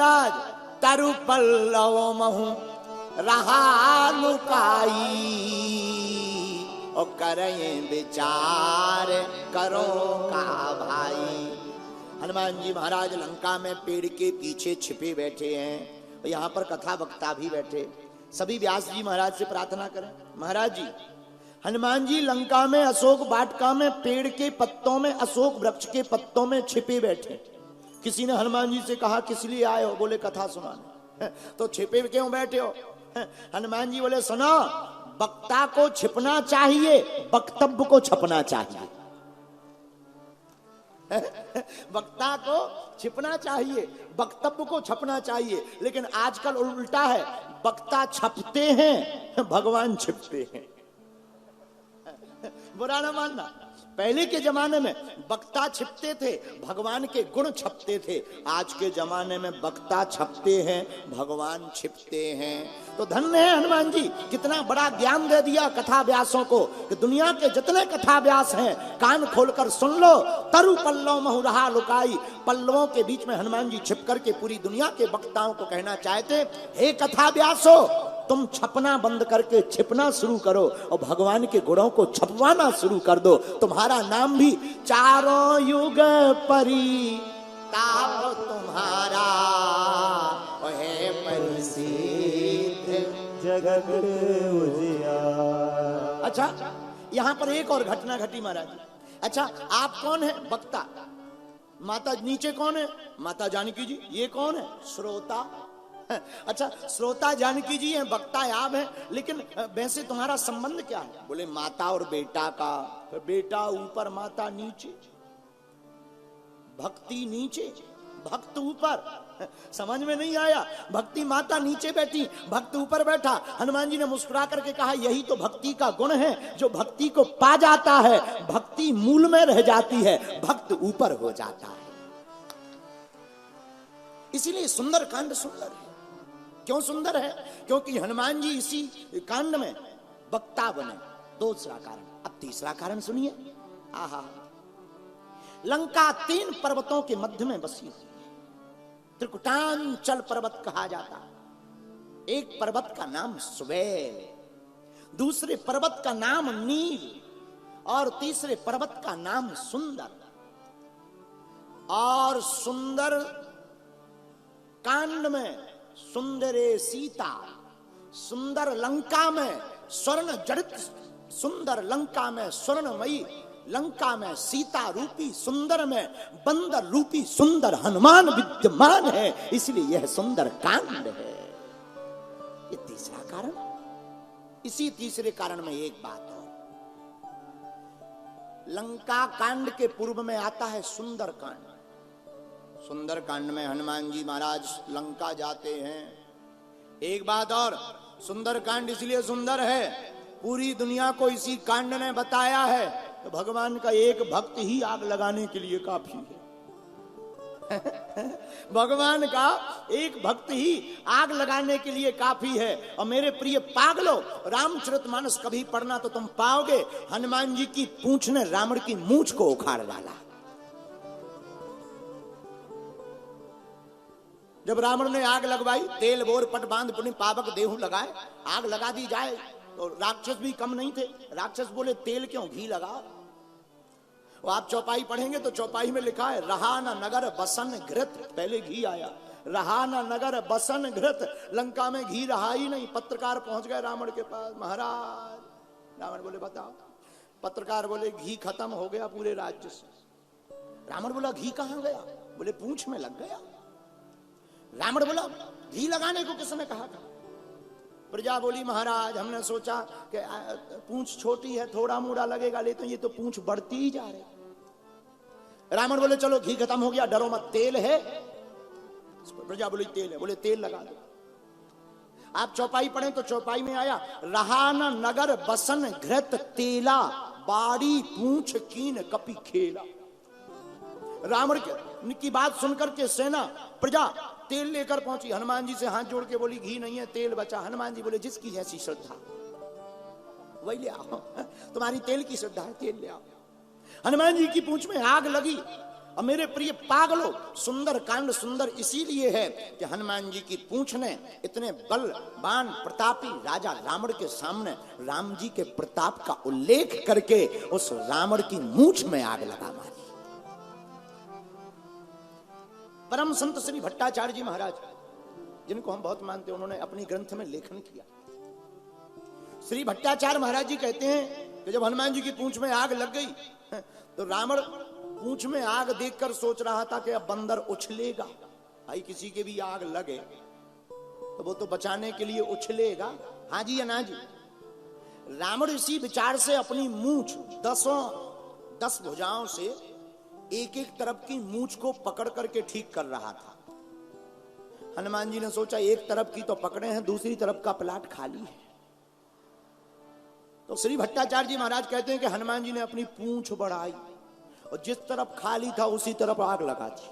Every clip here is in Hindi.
महाराज तरु पल्लव महु रहा लुकाई, और करें विचार करो का भाई। हनुमान जी महाराज लंका में पेड़ के पीछे छिपे बैठे हैं, और यहाँ पर कथा वक्ता भी बैठे। सभी व्यास जी महाराज से प्रार्थना करें, महाराज जी हनुमान जी लंका में अशोक वाटिका में पेड़ के पत्तों में, अशोक वृक्ष के पत्तों में छिपे बैठे। किसी ने हनुमान जी से कहा किस लिए आए हो? बोले कथा सुनाने। तो छिपे क्यों बैठे हो? हनुमान जी बोले सुनो, वक्ता को छिपना चाहिए, वक्तव्य को छपना चाहिए। वक्ता को छिपना चाहिए, वक्तव्य को छपना चाहिए। लेकिन आजकल उल्टा है, वक्ता छपते हैं, भगवान छिपते हैं। बुरा ना मानना, पहले के जमाने में वक्ता छिपते थे, भगवान के गुण छपते थे। आज के जमाने में वक्ता छपते हैं, भगवान छिपते हैं। तो धन्य है हनुमान जी, कितना बड़ा ज्ञान दे दिया कथा व्यासों को कि दुनिया के जितने कथा व्यास हैं कान खोलकर सुन लो। तरु पल्लव महु रहा लुकाई, पल्लवों के बीच में हनुमान जी छिप करके पूरी दुनिया के वक्ताओं को कहना चाहते, हे कथा व्यासो, तुम छपना बंद करके छिपना शुरू करो और भगवान के गुणों को छपवाना शुरू कर दो। तुम्हारा नाम भी चारों युग परी ताप तुम्हारा, है परिसिद्ध जगत उजियार। अच्छा, यहाँ पर एक और घटना घटी महाराज। अच्छा, आप कौन है? वक्ता। माता नीचे कौन है? माता जानकी जी। ये कौन है? श्रोता। अच्छा, श्रोता जानकी जी हैं, वक्ता आप हैं, लेकिन वैसे तुम्हारा संबंध क्या है? बोले माता और बेटा का। तो बेटा ऊपर, माता नीचे, भक्ति नीचे, भक्त ऊपर। समझ में नहीं आया? भक्ति माता नीचे बैठी, भक्त ऊपर बैठा। हनुमान जी ने मुस्कुरा करके कहा यही तो भक्ति का गुण है, जो भक्ति को पा जाता है भक्ति मूल में रह जाती है, भक्त ऊपर हो जाता है। इसीलिए सुंदर कांड सुंदर है। क्यों सुंदर है? क्योंकि हनुमान जी इसी कांड में वक्ता बने। दूसरा कारण। अब तीसरा कारण सुनिए। आहा, लंका 3 पर्वतों के मध्य में बसी हुई है। त्रिकुटांचल पर्वत कहा जाता है। एक पर्वत का नाम सुबेल, दूसरे पर्वत का नाम नील, और तीसरे पर्वत का नाम सुंदर। और सुंदर कांड में सुंदरे सीता, सुंदर लंका में स्वर्ण जड़ित, सुंदर लंका में स्वर्णमयी, लंका में सीता रूपी, सुंदर में बंदर रूपी सुंदर हनुमान विद्यमान है। इसलिए यह सुंदर कांड है। ये तीसरा कारण। इसी तीसरे कारण में एक बात और, लंका कांड के पूर्व में आता है सुंदर कांड। सुंदर कांड में हनुमान जी महाराज लंका जाते हैं। एक बात और, सुंदर कांड इसलिए सुंदर है, पूरी दुनिया को इसी कांड ने बताया है तो भगवान का एक भक्त ही आग लगाने के लिए काफी है। भगवान का एक भक्त ही आग लगाने के लिए काफी है। और मेरे प्रिय पागलों, रामचरितमानस कभी पढ़ना तो तुम पाओगे, हनुमान जी की पूंछ ने रावण की मूंछ को उखाड़ डाला। जब रावण ने आग लगवाई, तेल बोर पट बांध पुनि पावक देहु लगाए, आग लगा दी जाए, तो राक्षस भी कम नहीं थे। राक्षस बोले तेल क्यों, घी लगाओ। वो आप चौपाई पढ़ेंगे तो चौपाई में लिखा है रहा न नगर बसन घृत, पहले घी आया, रहा न नगर बसन घृत। लंका में घी रहा ही नहीं। पत्रकार पहुंच गए रावण के पास, महाराज। रावण बोले बताओ। पत्रकार बोले घी खत्म हो गया पूरे राज्य से। रावण बोला घी कहां गया? बोले पूंछ में लग गया। रावण बोला घी लगाने को किसने कहा था? प्रजा बोली महाराज हमने सोचा कि पूंछ छोटी है, थोड़ा मूड़ा लगेगा, लेकिन ये तो पूंछ बढ़ती ही जा रही। रावण बोले चलो घी खत्म हो गया, डरो मत, तेल है। प्रजा बोली तेल है। बोले तेल लगा दो। आप चौपाई पढ़ें तो चौपाई में आया रहा न नगर बसन घृत तेला, बाड़ी पूंछ कीन कपि खेला। रावण की बात सुनकर के सेना प्रजा तेल लेकर पहुंची। हनुमान जी से हाथ जोड़ के बोली घी नहीं है, तेल बचा। हनुमान जी बोले जिसकी जैसी श्रद्धा वही ले आओ। तुम्हारी तेल की श्रद्धा है, तेल ले आओ। हनुमान जी की पूंछ में आग लगी और मेरे प्रिय पागलों, सुंदर कांड सुंदर इसीलिए है कि हनुमान जी की पूंछ ने इतने बलवान प्रतापी राजा रावण के सामने राम जी के प्रताप का उल्लेख करके उस रावण की मूंछ में आग लगा मारी। परम संत श्री भट्टाचार्य जी महाराज, जिनको हम बहुत मानते हैं, उन्होंने अपनी ग्रंथ में लेखन किया। श्री भट्टाचार्य महाराज जी कहते हैं कि जब हनुमान जी की पूंछ में आग लग गई तो रावण पूंछ में आग देखकर सोच रहा था कि अब बंदर उछलेगा। भाई किसी के भी आग लगे तो वो तो बचाने के लिए उछलेगा, हाँ जी या ना जी। रावण इसी विचार से अपनी मूंछ 10 भुजाओं से एक एक तरफ की मूंछ को पकड़ करके ठीक कर रहा था। हनुमान जी ने सोचा एक तरफ की तो पकड़े हैं, दूसरी तरफ का प्लाट खाली है। तो श्री भट्टाचार्य जी महाराज कहते हैं कि हनुमान जी ने अपनी पूंछ बढ़ाई और जिस तरफ खाली था उसी तरफ आग लगा दी।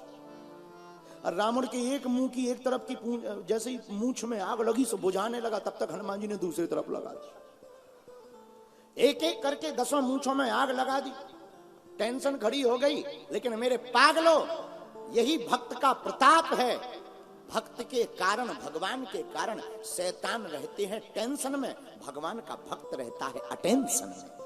और रावण के एक मुंह की एक तरफ की पूंछ, जैसे ही मूंछ में आग लगी सो बुझाने लगा, तब तक हनुमान जी ने दूसरी तरफ लगा दी। एक एक करके 10 मूंछों में आग लगा दी। टेंशन खड़ी हो गई। लेकिन मेरे पागलों, यही भक्त का प्रताप है। भक्त के कारण, भगवान के कारण शैतान रहते हैं टेंशन में, भगवान का भक्त रहता है अटेंशन में।